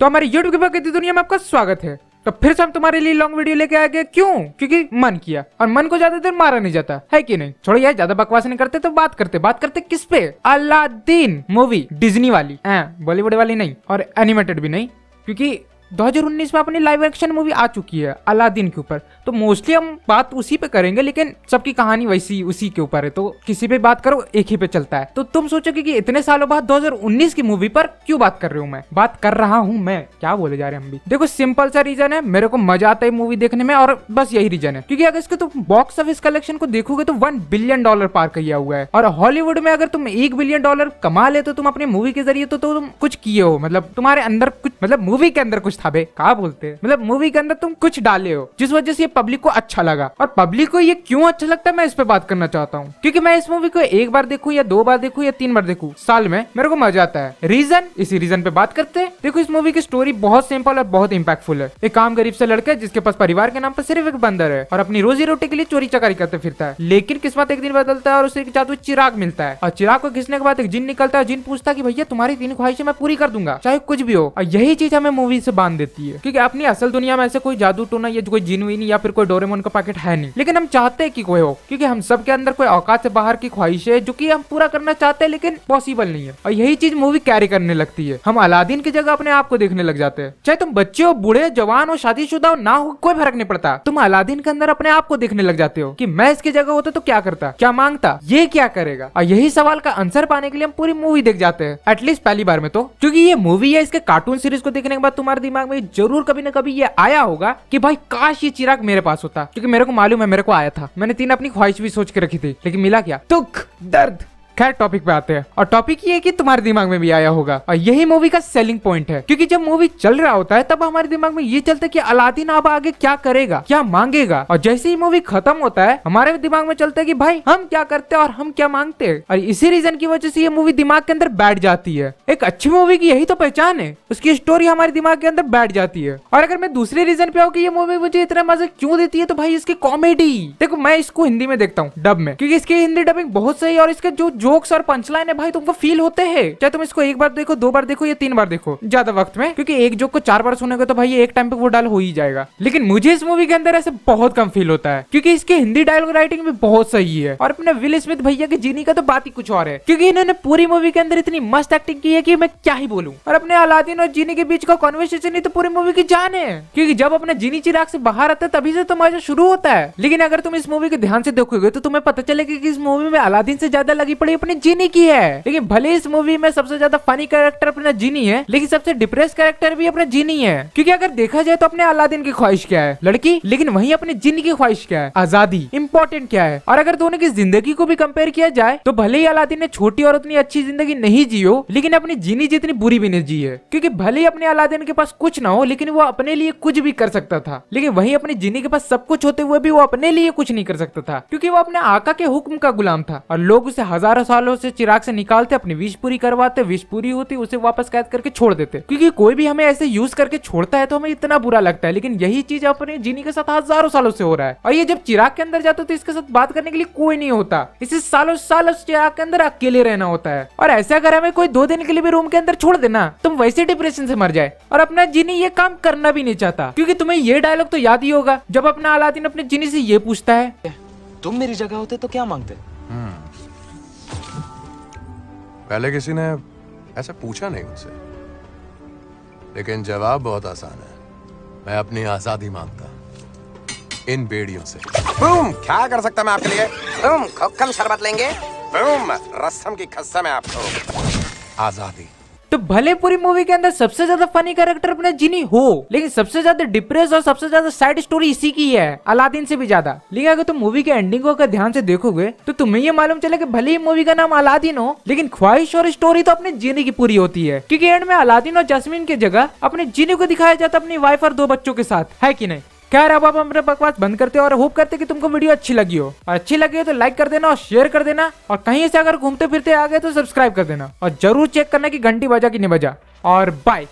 तो हमारे यूट्यूब की दुनिया में आपका स्वागत है। तो फिर से हम तुम्हारे लिए लॉन्ग वीडियो लेके आ गए। क्यों? क्योंकि मन किया, और मन को ज्यादा देर मारा नहीं जाता है कि नहीं। छोड़ो यार, ज्यादा बकवास नहीं करते तो बात करते किस पे? अलादीन मूवी, डिज्नी वाली, बॉलीवुड वाली नहीं और एनिमेटेड भी नहीं, क्योंकि 2019 में अपनी लाइव एक्शन मूवी आ चुकी है अलादीन के ऊपर। तो मोस्टली हम बात उसी पे करेंगे, लेकिन सबकी कहानी वैसी उसी के ऊपर है, तो किसी पे बात करो एक ही पे चलता है। तो तुम सोचोगे कि इतने सालों बाद 2019 की मूवी पर क्यों बात कर रही हूँ मैं, बात कर रहा हूँ मैं, क्या बोले जा रहे हैं हम भी। देखो सिंपल सा रीजन है, मेरे को मजा आता है मूवी देखने में, और बस यही रीजन है। क्योंकि अगर इसके तुम बॉक्स ऑफिस कलेक्शन को देखोगे तो $1 बिलियन पार किया हुआ है, और हॉलीवुड में अगर तुम $1 बिलियन कमा ले तो तुम अपनी मूवी के जरिए तो तुम कुछ किए हो, मतलब तुम्हारे अंदर कुछ, मतलब मूवी के अंदर कुछ था बे, क्या बोलते हैं, मतलब मूवी के अंदर तुम कुछ डाले हो जिस वजह से ये पब्लिक को अच्छा लगा। और पब्लिक को ये क्यों अच्छा लगता है मैं इस पे बात करना चाहता हूँ। क्योंकि मैं इस मूवी को एक बार देखूं या 2 बार देखूं या 3 बार देखूं साल में, मेरे को मजा आता है। रीजन, इसी रीजन पे बात करते हैं। देखो इस मूवी की स्टोरी बहुत सिंपल और बहुत इंपैक्टफुल है। एक काम गरीब से लड़का है जिसके पास परिवार के नाम पर सिर्फ एक बंदर है, और अपनी रोजी रोटी के लिए चोरी चकारी करते फिरता है। लेकिन किस्मत एक दिन बदलता है और उसे एक जादू चिराग मिलता है, और चिराग को घिसने के बाद एक जिन निकलता है। जिन पूछता है कि भैया तुम्हारी 3 ख्वाहिशें मैं पूरी कर दूंगा, चाहे कुछ भी हो। और यही चीज हमें मूवी से बांध देती है, क्योंकि अपनी असल दुनिया में ऐसे कोई जादू टोना या कोई जिन या फिर कोई डोरेमोन का पैकेट है नहीं। लेकिन हम चाहते हैं कि कोई हो, क्योंकि हम सब के अंदर कोई औकात से बाहर की ख्वाहिश है जो कि हम पूरा करना चाहते हैं लेकिन पॉसिबल नहीं है। और यही चीज मूवी कैरी करने लगती है। हम अलादीन की जगह अपने आप को देखने लग जाते हैं। चाहे तुम बच्चे हो, बूढ़े, जवान हो, शादीशुदा हो, ना हो, कोई फर्क नहीं पड़ता। तुम अलादीन के अंदर अपने आप को देखने लग जाते हो कि मैं इसकी जगह होता तो क्या करता, क्या मांगता, ये क्या करेगा। और यही सवाल का आंसर पाने के लिए हम पूरी मूवी देख जाते हैं, एटलीस्ट पहली बार में तो। क्योंकि ये मूवी है, इसके कार्टून सीरीज को देखने के बाद तुम्हारे दिमाग में जरूर कभी न कभी ये आया होगा कि भाई काश ये चिराग मेरे पास होता। क्योंकि मेरे को मालूम है, मेरे को आया था। मैंने 3 अपनी ख्वाहिश भी सोच के रखी थी, लेकिन मिला क्या? दुख, दर्द। खैर टॉपिक पे आते हैं, और टॉपिक ये है कि तुम्हारे दिमाग में भी आया होगा, और यही मूवी का सेलिंग पॉइंट है। क्योंकि जब मूवी चल रहा होता है तब हमारे दिमाग में ये चलता है कि अलादीन अब आगे क्या करेगा, क्या मांगेगा। और जैसे ही मूवी खत्म होता है हमारे दिमाग में चलता है कि भाई हम क्या करते हैं और हम क्या मांगते हैं। और इसी रीजन की वजह से ये मूवी दिमाग के अंदर बैठ जाती है। एक अच्छी मूवी की यही तो पहचान है, उसकी स्टोरी हमारे दिमाग के अंदर बैठ जाती है। और अगर मैं दूसरे रीजन पे आऊँ कि ये मूवी मुझे इतना मजा क्यों देती है, तो भाई इसकी कॉमेडी। देखो मैं इसको हिंदी में देखता हूँ, डब में, क्योंकि इसकी हिंदी डबिंग बहुत सही है, और इसके जो जोक्स और पंचलाइन भाई तुमको फील होते हैं। चाहे तुम इसको 1 बार देखो, 2 बार देखो या 3 बार देखो ज्यादा वक्त में, क्योंकि एक जोक को 4 बार सुनेगा तो भाई एक टाइम पे वो डाल हो ही जाएगा। लेकिन मुझे इस मूवी के अंदर ऐसे बहुत कम फील होता है, क्योंकि इसकी हिंदी डायलॉग राइटिंग भी बहुत सही है। और अपने विल स्मिथ भैया के जीनी का तो बात ही कुछ और है, क्योंकि इन्होंने पूरी मूवी के अंदर इतनी मस्त एक्टिंग की है कि मैं क्या ही बोलूं। और अपने अलादीन और जीनी के बीच का कॉन्वर्सेशन ही तो पूरी मूवी की जान है, क्योंकि जब अपने जीनी चिराग से बाहर आता है तभी से तो मजा शुरू होता है। लेकिन अगर तुम इस मूवी को ध्यान से देखोगे तो तुम्हें पता चलेगा कि इस मूवी में अलादीन से ज्यादा लगी पड़ी अपने जीनी की है। लेकिन भले इस मूवी में सबसे ज्यादा फनी कैरेक्टर अपना जीनी है, लेकिन सबसे डिप्रेस कैरेक्टर भी अपना जीनी है। क्योंकि अगर देखा जाए तो अपने अलादीन की ख्वाहिश क्या है, लड़की, लेकिन वहीं अपने जीनी की ख्वाहिश क्या है, आजादी। इंपॉर्टेंट क्या है। और अगर दोनों की जिंदगी को भी कंपेयर किया जाए तो भले ही अलादीन ने छोटी और उतनी अच्छी जिंदगी नहीं जी हो, लेकिन अपनी जीनी जितनी बुरी भी नहीं जी है। क्योंकि भले ही अपने अलादीन के पास कुछ ना हो, लेकिन वो अपने लिए कुछ भी कर सकता था। लेकिन वहीं अपनी जीनी के पास सब कुछ होते हुए भी वो अपने लिए कुछ नहीं कर सकता था, क्योंकि वो अपने आका के हुक्म का गुलाम था। और लोग उसे हजारों सालों से चिराग से निकालते, अपनी विश पूरी करवाते, विश पूरी होती उसे वापस कैद करके छोड़ देते। क्योंकि कोई भी हमें ऐसे यूज करके छोड़ता है तो हमें इतना बुरा लगता है, लेकिन यही चीज अपने जीनी के साथ हजारों सालों से हो रहा है। और ये जब चिराग के अंदर जाते तो इसके साथ बात करने के लिए कोई नहीं होता, इसे सालों साल चिराग के अंदर अकेले रहना होता है। और ऐसे अगर हमें कोई 2 दिन के लिए भी रूम के अंदर छोड़ देना, तुम वैसे डिप्रेशन से मर जाए। और अपना जीनी ये काम करना भी नहीं चाहता, क्योंकि तुम्हें ये डायलॉग तो याद ही होगा जब अपना अलादीन अपने जीनी से ये पूछता है, तुम मेरी जगह होते तो क्या मांगते? पहले किसी ने ऐसा पूछा नहीं मुझसे, लेकिन जवाब बहुत आसान है। मैं अपनी आजादी मांगता, इन बेड़ियों से। बूम! क्या कर सकता मैं आपके लिए? बूम! खोखम शरबत लेंगे? बूम! रस्सम की खस्सा में आपको आजादी। तो भले पूरी मूवी के अंदर सबसे ज्यादा फनी कैरेक्टर अपना जीनी हो, लेकिन सबसे ज्यादा डिप्रेस और सबसे ज्यादा सैड स्टोरी इसी की है, अलादीन से भी ज्यादा। लेकिन अगर तुम मूवी के एंडिंग को अगर ध्यान से देखोगे तो तुम्हें ये मालूम चले कि भले ही मूवी का नाम अलादीन हो, लेकिन ख्वाहिश और स्टोरी तो अपने जीनी की पूरी होती है। क्योंकि एंड में अलादीन और जैस्मीन की जगह अपने जीनी को दिखाया जाता अपनी वाइफ और 2 बच्चों के साथ, है कि नहीं। खैर अब हम अपने बकवास बंद करते हैं और होप करते कि तुमको वीडियो अच्छी लगी हो। और अच्छी लगी हो तो लाइक कर देना और शेयर कर देना, और कहीं से अगर घूमते फिरते आ गए तो सब्सक्राइब कर देना, और जरूर चेक करना कि घंटी बजा कि नहीं बजा। और बाय।